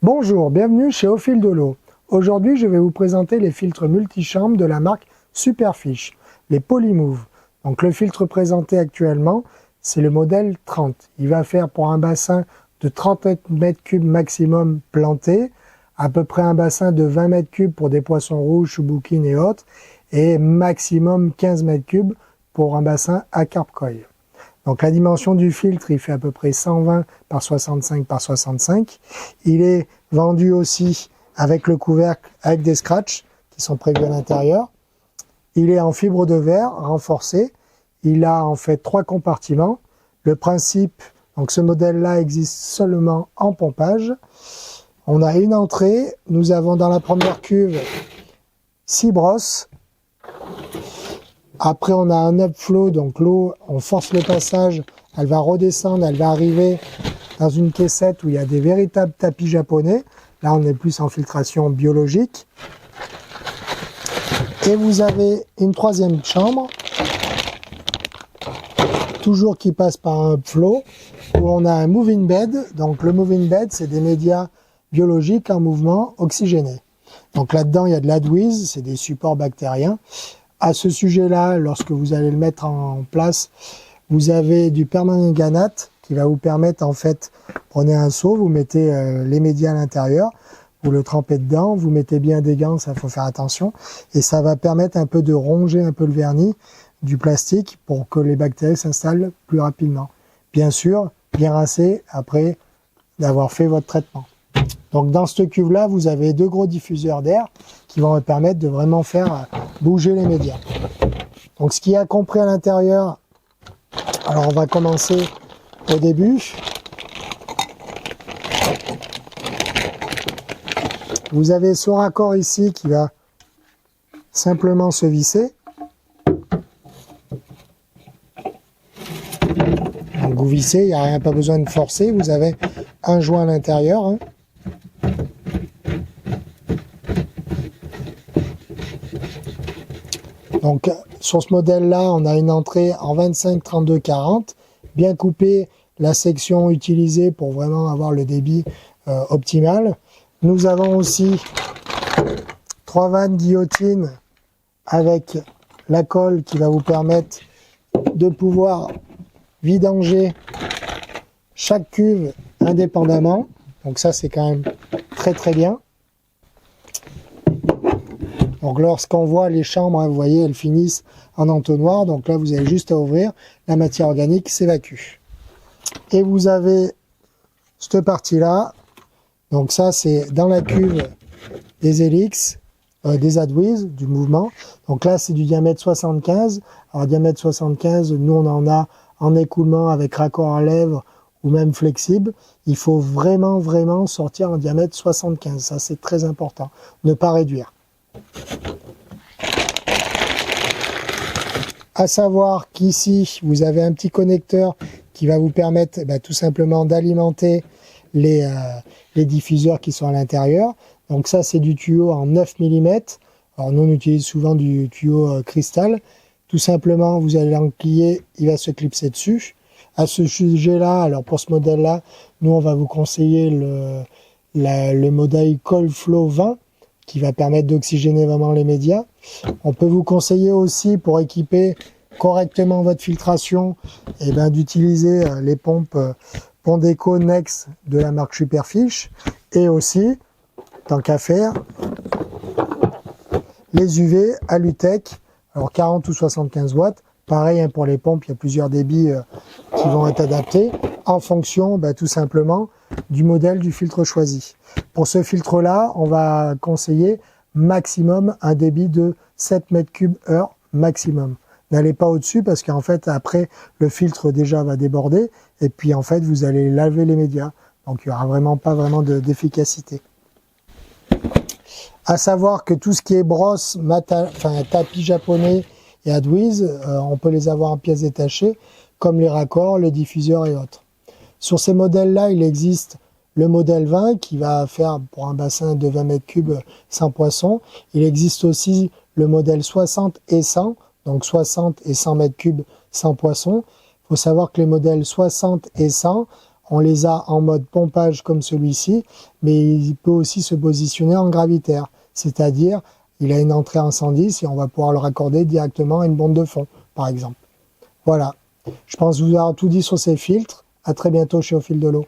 Bonjour, bienvenue chez Au Fil de l'Eau. Aujourd'hui, je vais vous présenter les filtres multichambres de la marque Superfiche, les Polymove. Donc le filtre présenté actuellement, c'est le modèle 30. Il va faire pour un bassin de 30 m3 maximum planté, à peu près un bassin de 20 m3 pour des poissons rouges, chouboukines et autres, et maximum 15 m3 pour un bassin à carpe koi. Donc la dimension du filtre, il fait à peu près 120 par 65 par 65. Il est vendu aussi avec le couvercle, avec des scratchs qui sont prévus à l'intérieur. Il est en fibre de verre renforcée. Il a en fait 3 compartiments. Le principe, donc ce modèle-là existe seulement en pompage. On a une entrée. Nous avons dans la première cuve 6 brosses. Après, on a un upflow, donc l'eau, on force le passage, elle va redescendre, elle va arriver dans une caissette où il y a des véritables tapis japonais. Là, on est plus en filtration biologique. Et vous avez une troisième chambre, toujours qui passe par un upflow, où on a un moving bed. Donc le moving bed, c'est des médias biologiques en mouvement oxygénés. Donc là-dedans, il y a de l'adwiz, c'est des supports bactériens. À ce sujet-là, lorsque vous allez le mettre en place, vous avez du permanganate qui va vous permettre, en fait, prenez un seau, vous mettez les médias à l'intérieur, vous le trempez dedans, vous mettez bien des gants, ça faut faire attention, et ça va permettre un peu de ronger un peu le vernis du plastique pour que les bactéries s'installent plus rapidement. Bien sûr, bien rincer après d'avoir fait votre traitement. Donc dans cette cuve-là, vous avez 2 gros diffuseurs d'air qui vont me permettre de vraiment faire bouger les médias. Donc ce qu'il y a compris à l'intérieur, alors on va commencer au début. Vous avez ce raccord ici qui va simplement se visser. Donc vous vissez, il n'y a rien, pas besoin de forcer, vous avez un joint à l'intérieur. Hein. Donc sur ce modèle-là, on a une entrée en 25, 32, 40, bien coupée la section utilisée pour vraiment avoir le débit optimal. Nous avons aussi 3 vannes guillotine avec la colle qui va vous permettre de pouvoir vidanger chaque cuve indépendamment. Donc ça, c'est quand même très très bien. Donc lorsqu'on voit les chambres, hein, vous voyez, elles finissent en entonnoir. Donc là, vous avez juste à ouvrir, la matière organique s'évacue. Et vous avez cette partie-là. Donc ça, c'est dans la cuve des Helix, des Adwiz, du mouvement. Donc là, c'est du diamètre 75. Alors diamètre 75, nous on en a en écoulement avec raccord à lèvres ou même flexible. Il faut vraiment sortir en diamètre 75. Ça, c'est très important. Ne pas réduire. À savoir qu'ici, vous avez un petit connecteur qui va vous permettre tout simplement d'alimenter les diffuseurs qui sont à l'intérieur. Donc ça, c'est du tuyau en 9 mm. Alors nous, on utilise souvent du tuyau cristal. Tout simplement, vous allez l'enquiller, il va se clipser dessus. À ce sujet-là, alors pour ce modèle-là, nous, on va vous conseiller le modèle Coldflow 20 qui va permettre d'oxygéner vraiment les médias. On peut vous conseiller aussi, pour équiper correctement votre filtration, d'utiliser les pompes Pondeco Nex de la marque Superfiche, et aussi, tant qu'à faire, les UV Alutech, alors 40 ou 75 watts. Pareil pour les pompes, il y a plusieurs débits qui vont être adaptés en fonction tout simplement du modèle du filtre choisi. Pour ce filtre-là, on va conseiller maximum un débit de 7 m3 heure maximum. N'allez pas au-dessus parce qu'en fait, après, le filtre déjà va déborder et puis en fait, vous allez laver les médias. Donc, il n'y aura vraiment pas d'efficacité. À savoir que tout ce qui est brosse, tapis japonais et Adwiz, on peut les avoir en pièces détachées, comme les raccords, les diffuseurs et autres. Sur ces modèles-là, il existe le modèle 20 qui va faire pour un bassin de 20 m3 sans poisson. Il existe aussi le modèle 60 et 100, donc 60 et 100 m3 sans poisson. Il faut savoir que les modèles 60 et 100 on les a en mode pompage comme celui-ci, mais il peut aussi se positionner en gravitaire, c'est-à-dire il a une entrée en 110 et on va pouvoir le raccorder directement à une bande de fond, par exemple. Voilà, je pense vous avoir tout dit sur ces filtres. À très bientôt chez Au Fil de l'Eau.